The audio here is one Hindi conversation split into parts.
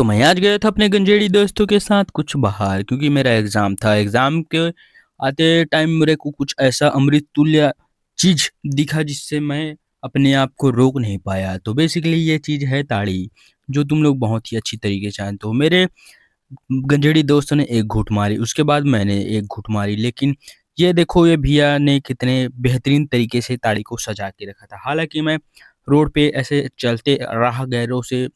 तो मैं आज गया था अपने गंजेड़ी दोस्तों के साथ कुछ बाहर, क्योंकि मेरा एग्ज़ाम था। एग्ज़ाम के आते टाइम मेरे को कुछ ऐसा अमृत तुल्य चीज़ दिखा जिससे मैं अपने आप को रोक नहीं पाया। तो बेसिकली ये चीज़ है ताड़ी, जो तुम लोग बहुत ही अच्छी तरीके से जानते हो। मेरे गंजेड़ी दोस्त ने एक घूँट मारी, उसके बाद मैंने एक घूँट मारी, लेकिन ये देखो ये भैया ने कितने बेहतरीन तरीके से ताड़ी को सजा के रखा था। हालाँकि मैं रोड पे ऐसे चलते राहगीरों से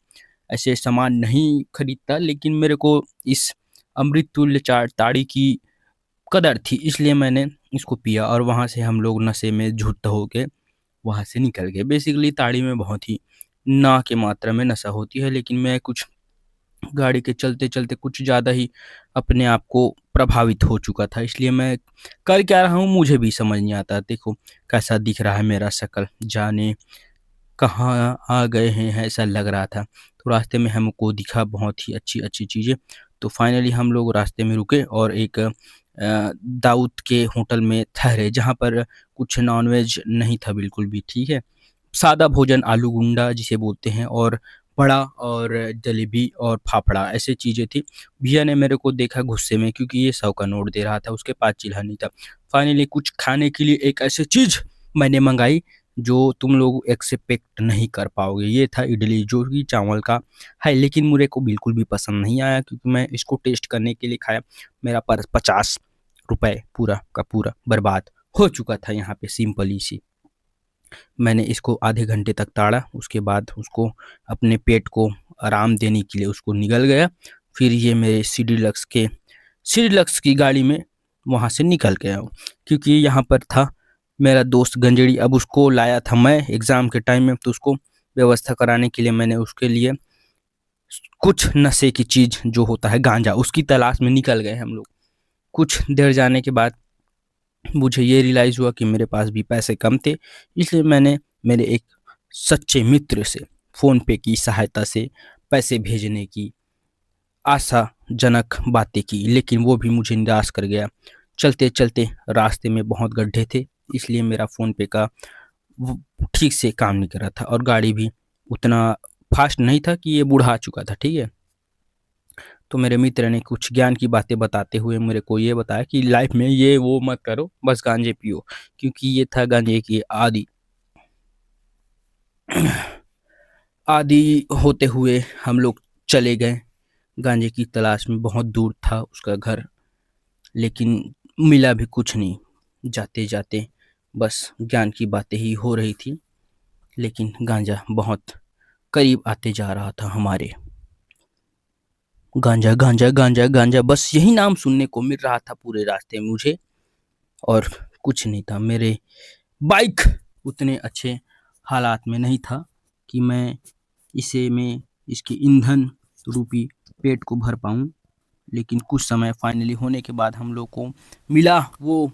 ऐसे सामान नहीं खरीदता, लेकिन मेरे को इस अमृत तुल्य ताड़ी की कदर थी, इसलिए मैंने इसको पिया और वहाँ से हम लोग नशे में धुत होके वहाँ से निकल गए। बेसिकली ताड़ी में बहुत ही ना की मात्रा में नशा होती है, लेकिन मैं कुछ गाड़ी के चलते-चलते कुछ ज़्यादा ही अपने आप को प्रभावित हो चुका था, इसलिए मैं कर क्या रहा हूँ मुझे भी समझ नहीं आता। देखो कैसा दिख रहा है मेरा शक्ल, जाने कहाँ आ गए हैं ऐसा लग रहा था। तो रास्ते में हमको दिखा बहुत ही अच्छी-अच्छी चीज़ें, तो फाइनली हम लोग रास्ते में रुके और एक दाऊद के होटल में ठहरे, जहाँ पर कुछ नॉन-वेज नहीं था बिल्कुल भी, ठीक है। सादा भोजन आलू गुंडा जिसे बोलते हैं, और वड़ा और जलेबी और फाफड़ा ऐसी चीज़ें थी। भैया ने मेरे को देखा गुस्से में, क्योंकि ये 100 का नोट दे रहा था, उसके पास चिल्ला नहीं था। फाइनली कुछ खाने के लिए एक ऐसी चीज़ मैंने मँगाई जो तुम लोग एक्सपेक्ट नहीं कर पाओगे। ये था इडली, जो कि चावल का है, लेकिन मुझे को बिल्कुल भी पसंद नहीं आया, क्योंकि मैं इसको टेस्ट करने के लिए खाया। मेरा पर्स ₹50 पूरा का पूरा बर्बाद हो चुका था यहाँ पे सिंपली सी। मैंने इसको आधे घंटे तक ताड़ा, उसके बाद उसको अपने पेट को आराम देने के लिए उसको निगल गया। फिर ये मेरे सी डीलक्स की गाड़ी में वहाँ से निकल गया हूँ, क्योंकि यहाँ पर था मेरा दोस्त गंजेड़ी। अब उसको लाया था मैं एग्ज़ाम के टाइम में, तो उसको व्यवस्था कराने के लिए मैंने उसके लिए कुछ नशे की चीज़ जो होता है गांजा, उसकी तलाश में निकल गए हम लोग। कुछ देर जाने के बाद मुझे ये रियलाइज़ हुआ कि मेरे पास भी पैसे कम थे, इसलिए मैंने मेरे एक सच्चे मित्र से फ़ोन पे की सहायता से पैसे भेजने की आशाजनक बातें की, लेकिन वो भी मुझे निराश कर गया। चलते-चलते रास्ते में बहुत गड्ढे थे, इसलिए मेरा फ़ोन पे का वो ठीक से काम नहीं कर रहा था, और गाड़ी भी उतना फ़ास्ट नहीं था कि ये बुढ़ा चुका था, ठीक है? तो मेरे मित्र ने कुछ ज्ञान की बातें बताते हुए मेरे को ये बताया कि लाइफ़ में ये वो मत करो, बस गांजे पियो, क्योंकि ये था गांजे की आदी होते हुए हम लोग चले गए गांजे की तलाश में। बहुत दूर था उसका घर, लेकिन मिला भी कुछ नहीं। जाते-जाते बस ज्ञान की बातें ही हो रही थी, लेकिन गांजा बहुत करीब आते जा रहा था हमारे। गांजा, गांजा, गांजा, गांजा, बस यही नाम सुनने को मिल रहा था पूरे रास्ते में मुझे, और कुछ नहीं था। मेरे बाइक उतने अच्छे हालात में नहीं था कि मैं इसके ईंधन रूपी पेट को भर पाऊँ, लेकिन कुछ समय फाइनली होने के बाद हम लोग को मिला वो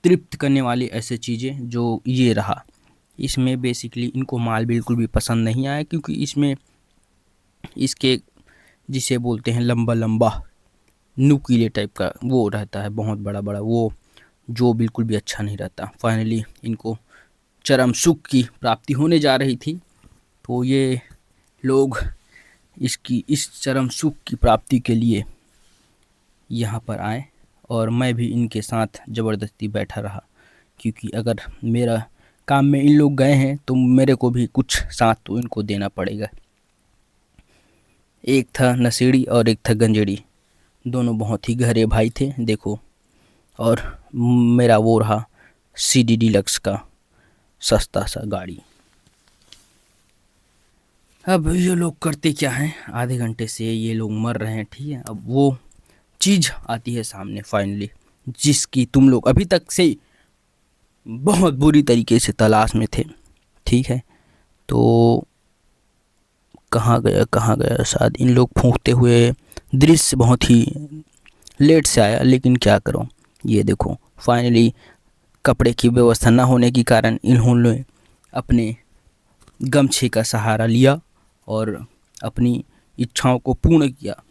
तृप्त करने वाली ऐसी चीज़ें, जो ये रहा। इसमें बेसिकली इनको माल बिल्कुल भी पसंद नहीं आया, क्योंकि इसमें इसके जिसे बोलते हैं लंबा-लंबा नुकीले टाइप का वो रहता है, बहुत बड़ा-बड़ा वो, जो बिल्कुल भी अच्छा नहीं रहता। फाइनली इनको चरम सुख की प्राप्ति होने जा रही थी, तो ये लोग इसकी इस चरम सुख की प्राप्ति के लिए यहाँ पर आए, और मैं भी इनके साथ ज़बरदस्ती बैठा रहा, क्योंकि अगर मेरा काम में इन लोग गए हैं तो मेरे को भी कुछ साथ तो इनको देना पड़ेगा। एक था नशेड़ी और एक था गंजेड़ी, दोनों बहुत ही गहरे भाई थे देखो। और मेरा वो रहा सीडी डीलक्स का सस्ता सा गाड़ी। अब ये लोग करते क्या हैं, आधे घंटे से ये लोग मर रहे हैं, ठीक है। अब वो चीज़ आती है सामने फाइनली, जिसकी तुम लोग अभी तक से बहुत बुरी तरीके से तलाश में थे, ठीक है। तो कहाँ गया, शायद इन लोग फूंकते हुए दृश्य बहुत ही लेट से आया, लेकिन क्या करूँ। ये देखो फाइनली कपड़े की व्यवस्था ना होने के कारण इन्होंने अपने गमछे का सहारा लिया और अपनी इच्छाओं को पूर्ण किया।